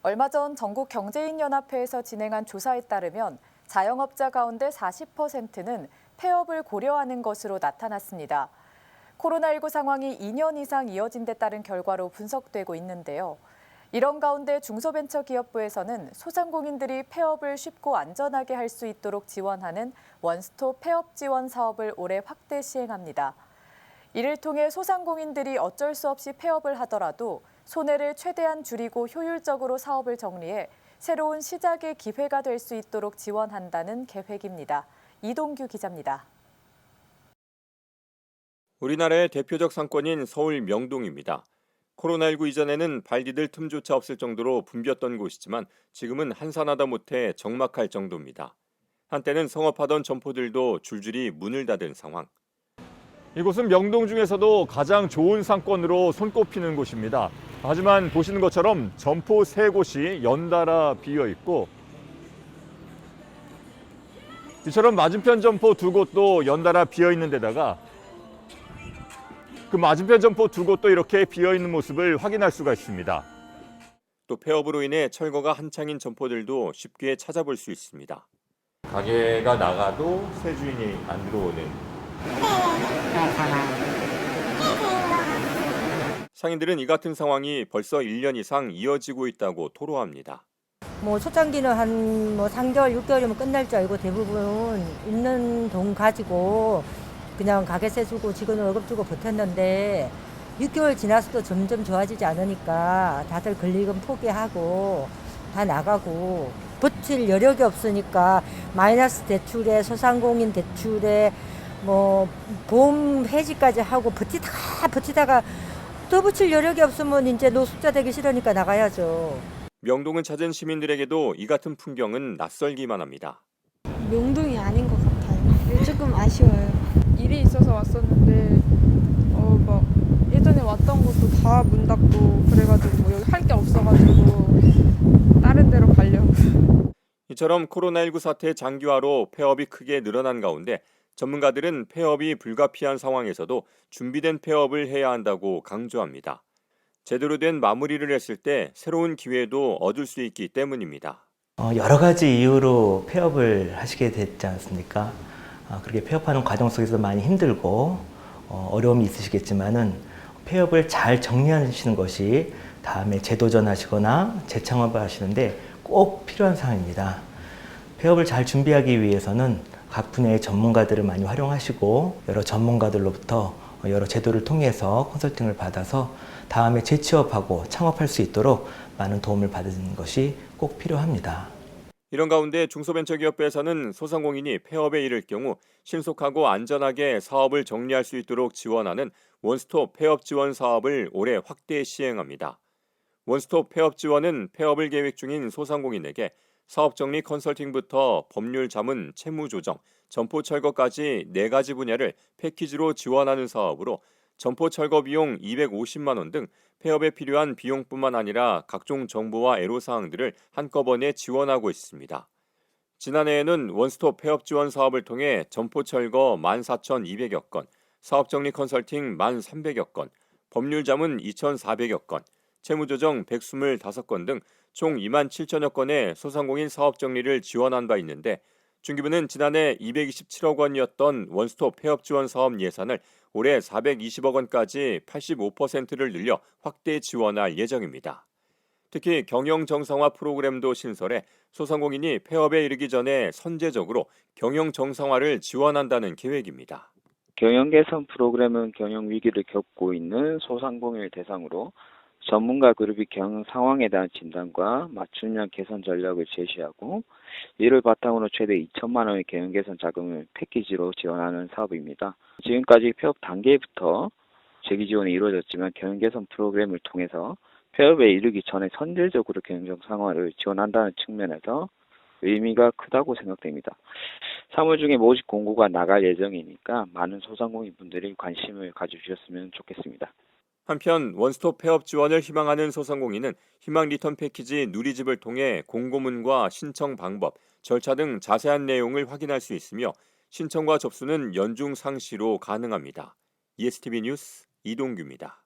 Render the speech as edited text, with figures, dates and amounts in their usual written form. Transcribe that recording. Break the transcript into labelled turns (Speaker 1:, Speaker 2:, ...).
Speaker 1: 얼마 전 전국경제인연합회에서 진행한 조사에 따르면 자영업자 가운데 40%는 폐업을 고려하는 것으로 나타났습니다. 코로나19 상황이 2년 이상 이어진 데 따른 결과로 분석되고 있는데요. 이런 가운데 중소벤처기업부에서는 소상공인들이 폐업을 쉽고 안전하게 할 수 있도록 지원하는 원스톱 폐업 지원 사업을 올해 확대 시행합니다. 이를 통해 소상공인들이 어쩔 수 없이 폐업을 하더라도 손해를 최대한 줄이고 효율적으로 사업을 정리해 새로운 시작의 기회가 될 수 있도록 지원한다는 계획입니다. 이동규 기자입니다.
Speaker 2: 우리나라의 대표적 상권인 서울 명동입니다. 코로나19 이전에는 발 디딜 틈조차 없을 정도로 붐볐던 곳이지만 지금은 한산하다 못해 적막할 정도입니다. 한때는 성업하던 점포들도 줄줄이 문을 닫은 상황. 이곳은 명동 중에서도 가장 좋은 상권으로 손꼽히는 곳입니다. 하지만 보시는 것처럼 점포 3곳이 연달아 비어 있고 이처럼 맞은편 점포 2곳도 연달아 비어 있는 데다가 그 맞은편 점포 2곳도 이렇게 비어 있는 모습을 확인할 수가 있습니다. 또 폐업으로 인해 철거가 한창인 점포들도 쉽게 찾아볼 수 있습니다. 가게가 나가도 새 주인이 안 들어오는. 상인들은 이 같은 상황이 벌써 1년 이상 이어지고 있다고 토로합니다.
Speaker 3: 초창기는 한 3개월, 6개월이면 끝날 줄 알고 대부분 있는 돈 가지고 그냥 가게세 주고 직원 월급 주고 버텼는데 6개월 지나서도 점점 좋아지지 않으니까 다들 권리금 포기하고 다 나가고 버틸 여력이 없으니까 마이너스 대출에 소상공인 대출에 보험 해지까지 하고 버티다가 또 붙일 여력이 없으면 이제 노숙자 되기 싫으니까 나가야죠.
Speaker 2: 명동을 찾은 시민들에게도 이 같은 풍경은 낯설기만 합니다.
Speaker 4: 명동이 아닌 것 같아요. 조금 아쉬워요. 일이 있어서 왔었는데 막 예전에 왔던 곳도 다 문 닫고 그래가지고 여기 할 게 없어가지고 다른 데로 가려고.
Speaker 2: 이처럼 코로나19 사태 장기화로 폐업이 크게 늘어난 가운데 전문가들은 폐업이 불가피한 상황에서도 준비된 폐업을 해야 한다고 강조합니다. 제대로 된 마무리를 했을 때 새로운 기회도 얻을 수 있기 때문입니다.
Speaker 5: 여러 가지 이유로 폐업을 하시게 됐지 않습니까? 그렇게 폐업하는 과정 속에서 많이 힘들고 어려움이 있으시겠지만은 폐업을 잘 정리하시는 것이 다음에 재도전하시거나 재창업을 하시는데 꼭 필요한 사항입니다. 폐업을 잘 준비하기 위해서는 각 분야의 전문가들을 많이 활용하시고 여러 전문가들로부터 여러 제도를 통해서 컨설팅을 받아서 다음에 재취업하고 창업할 수 있도록 많은 도움을 받는 것이 꼭 필요합니다.
Speaker 2: 이런 가운데 중소벤처기업부에서는 소상공인이 폐업에 이를 경우 신속하고 안전하게 사업을 정리할 수 있도록 지원하는 원스톱 폐업 지원 사업을 올해 확대 시행합니다. 원스톱 폐업 지원은 폐업을 계획 중인 소상공인에게 사업 정리 컨설팅부터 법률 자문, 채무 조정, 점포 철거까지 4가지 분야를 패키지로 지원하는 사업으로 점포 철거 비용 250만 원 등 폐업에 필요한 비용뿐만 아니라 각종 정보와 애로사항들을 한꺼번에 지원하고 있습니다. 지난해에는 원스톱 폐업 지원 사업을 통해 점포 철거 14,200여 건, 사업 정리 컨설팅 1,300여 건, 법률 자문 2,400여 건, 채무 조정 125건 등 총 27,000여 건의 소상공인 사업 정리를 지원한 바 있는데 중기부는 지난해 227억 원이었던 원스톱 폐업 지원 사업 예산을 올해 420억 원까지 85%를 늘려 확대 지원할 예정입니다. 특히 경영 정상화 프로그램도 신설해 소상공인이 폐업에 이르기 전에 선제적으로 경영 정상화를 지원한다는 계획입니다.
Speaker 6: 경영 개선 프로그램은 경영 위기를 겪고 있는 소상공인을 대상으로 전문가 그룹이 경영 상황에 대한 진단과 맞춤형 개선 전략을 제시하고 이를 바탕으로 최대 2천만 원의 경영 개선 자금을 패키지로 지원하는 사업입니다. 지금까지 폐업 단계부터 재기 지원이 이루어졌지만 경영 개선 프로그램을 통해서 폐업에 이르기 전에 선제적으로 경영 정상화를 지원한다는 측면에서 의미가 크다고 생각됩니다. 3월 중에 모집 공고가 나갈 예정이니까 많은 소상공인 분들이 관심을 가져주셨으면 좋겠습니다.
Speaker 2: 한편 원스톱 폐업 지원을 희망하는 소상공인은 희망 리턴 패키지 누리집을 통해 공고문과 신청 방법, 절차 등 자세한 내용을 확인할 수 있으며 신청과 접수는 연중 상시로 가능합니다. ESTV 뉴스 이동규입니다.